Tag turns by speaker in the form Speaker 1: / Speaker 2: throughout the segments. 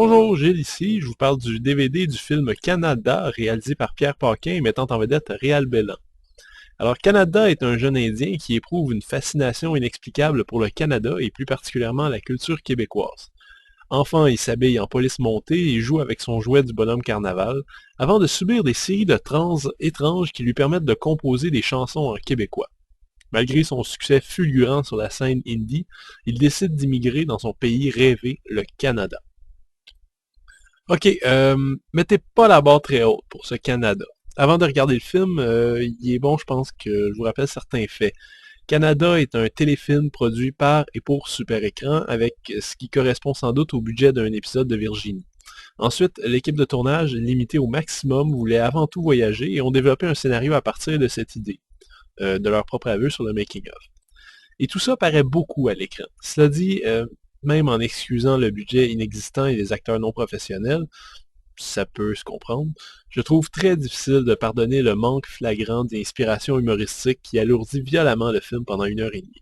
Speaker 1: Bonjour, Gilles ici. Je vous parle du DVD du film Canada, réalisé par Pierre Paquin et mettant en vedette Réal Bélan. Alors, Canada est un jeune Indien qui éprouve une fascination inexplicable pour le Canada et plus particulièrement la culture québécoise. Enfant, il s'habille en police montée et joue avec son jouet du bonhomme carnaval, avant de subir des séries de trans étranges qui lui permettent de composer des chansons en québécois. Malgré son succès fulgurant sur la scène indie, il décide d'immigrer dans son pays rêvé, le Canada. Ok, mettez pas la barre très haute pour ce Canada. Avant de regarder le film, il est bon, je pense, que je vous rappelle certains faits. Canada est un téléfilm produit par et pour Super Écran, avec ce qui correspond sans doute au budget d'un épisode de Virginie. Ensuite, l'équipe de tournage, limitée au maximum, voulait avant tout voyager et ont développé un scénario à partir de cette idée, de leur propre aveu sur le making-of. Et tout ça paraît beaucoup à l'écran. Cela dit, même en excusant le budget inexistant et les acteurs non professionnels, ça peut se comprendre, je trouve très difficile de pardonner le manque flagrant d'inspiration humoristique qui alourdit violemment le film pendant 1 heure et demie.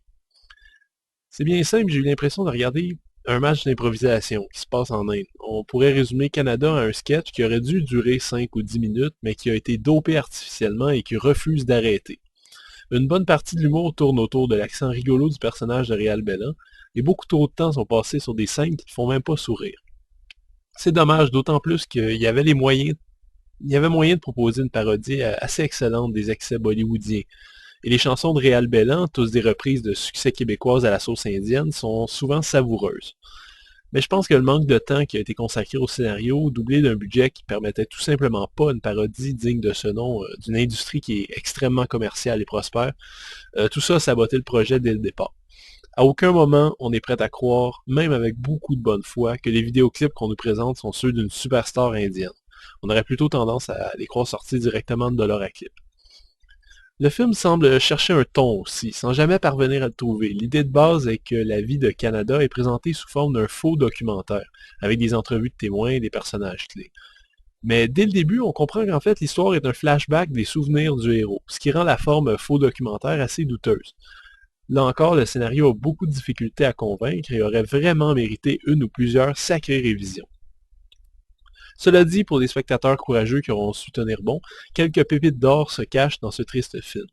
Speaker 1: C'est bien simple, j'ai eu l'impression de regarder un match d'improvisation qui se passe en Inde. On pourrait résumer Canada à un sketch qui aurait dû durer 5 ou 10 minutes, mais qui a été dopé artificiellement et qui refuse d'arrêter. Une bonne partie de l'humour tourne autour de l'accent rigolo du personnage de Réal Bélan, et beaucoup trop de temps sont passés sur des scènes qui ne font même pas sourire. C'est dommage, d'autant plus qu'il y avait moyen de proposer une parodie assez excellente des excès bollywoodiens. Et les chansons de Réal Bélan, tous des reprises de succès québécoises à la sauce indienne, sont souvent savoureuses. Mais je pense que le manque de temps qui a été consacré au scénario, doublé d'un budget qui permettait tout simplement pas une parodie digne de ce nom d'une industrie qui est extrêmement commerciale et prospère, tout ça a saboté le projet dès le départ. À aucun moment, on est prêt à croire, même avec beaucoup de bonne foi, que les vidéoclips qu'on nous présente sont ceux d'une superstar indienne. On aurait plutôt tendance à les croire sortis directement de Doloraclip. Le film semble chercher un ton aussi, sans jamais parvenir à le trouver. L'idée de base est que la vie de Canada est présentée sous forme d'un faux documentaire, avec des entrevues de témoins et des personnages clés. Mais dès le début, on comprend qu'en fait l'histoire est un flashback des souvenirs du héros, ce qui rend la forme faux documentaire assez douteuse. Là encore, le scénario a beaucoup de difficultés à convaincre et aurait vraiment mérité une ou plusieurs sacrées révisions. Cela dit, pour des spectateurs courageux qui auront su tenir bon, quelques pépites d'or se cachent dans ce triste film.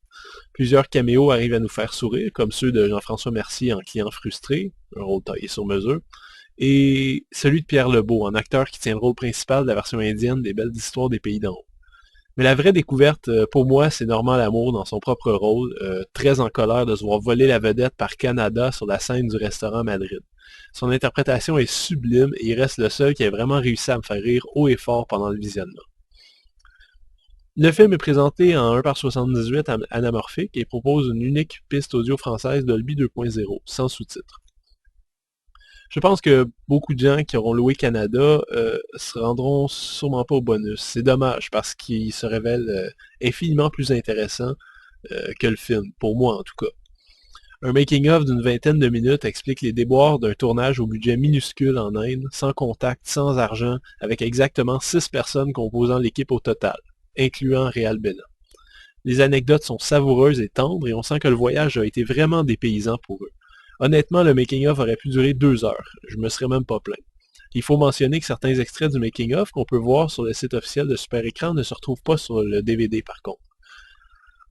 Speaker 1: Plusieurs caméos arrivent à nous faire sourire, comme ceux de Jean-François Mercier en client frustré, un rôle taillé sur mesure, et celui de Pierre Lebeau, en acteur qui tient le rôle principal de la version indienne des Belles histoires des pays d'en haut. Mais la vraie découverte, pour moi, c'est Normand Lamour dans son propre rôle, très en colère de se voir voler la vedette par Canada sur la scène du restaurant Madrid. Son interprétation est sublime et il reste le seul qui a vraiment réussi à me faire rire haut et fort pendant le visionnement. Le film est présenté en 1:78 anamorphique et propose une unique piste audio française Dolby 2.0, sans sous-titres. Je pense que beaucoup de gens qui auront loué Canada se rendront sûrement pas au bonus. C'est dommage parce qu'il se révèle infiniment plus intéressant que le film, pour moi en tout cas. Un making-of d'une vingtaine de minutes explique les déboires d'un tournage au budget minuscule en Inde, sans contact, sans argent, avec exactement 6 personnes composant l'équipe au total, incluant Réal Bélan. Les anecdotes sont savoureuses et tendres et on sent que le voyage a été vraiment dépaysant pour eux. Honnêtement, le making-of aurait pu durer 2 heures. Je me serais même pas plaint. Il faut mentionner que certains extraits du making-of qu'on peut voir sur le site officiel de Super Écran ne se retrouvent pas sur le DVD par contre.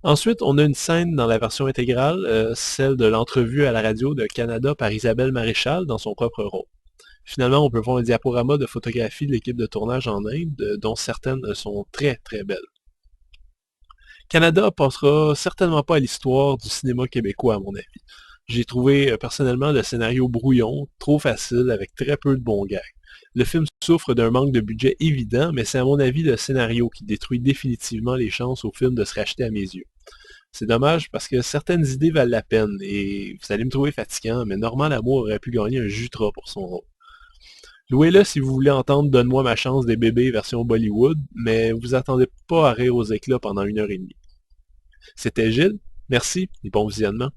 Speaker 1: Ensuite, on a une scène dans la version intégrale, celle de l'entrevue à la radio de Canada par Isabelle Maréchal dans son propre rôle. Finalement, on peut voir un diaporama de photographies de l'équipe de tournage en Inde, dont certaines sont très très belles. Canada passera certainement pas à l'histoire du cinéma québécois à mon avis. J'ai trouvé personnellement le scénario brouillon, trop facile, avec très peu de bons gags. Le film souffre d'un manque de budget évident, mais c'est à mon avis le scénario qui détruit définitivement les chances au film de se racheter à mes yeux. C'est dommage parce que certaines idées valent la peine, et vous allez me trouver fatigant, mais Normand Lamour aurait pu gagner un Jutra pour son rôle. Louez-le si vous voulez entendre Donne-moi ma chance des bébés version Bollywood, mais vous attendez pas à rire aux éclats pendant 1 heure et demie. C'était Gilles, merci et bon visionnement.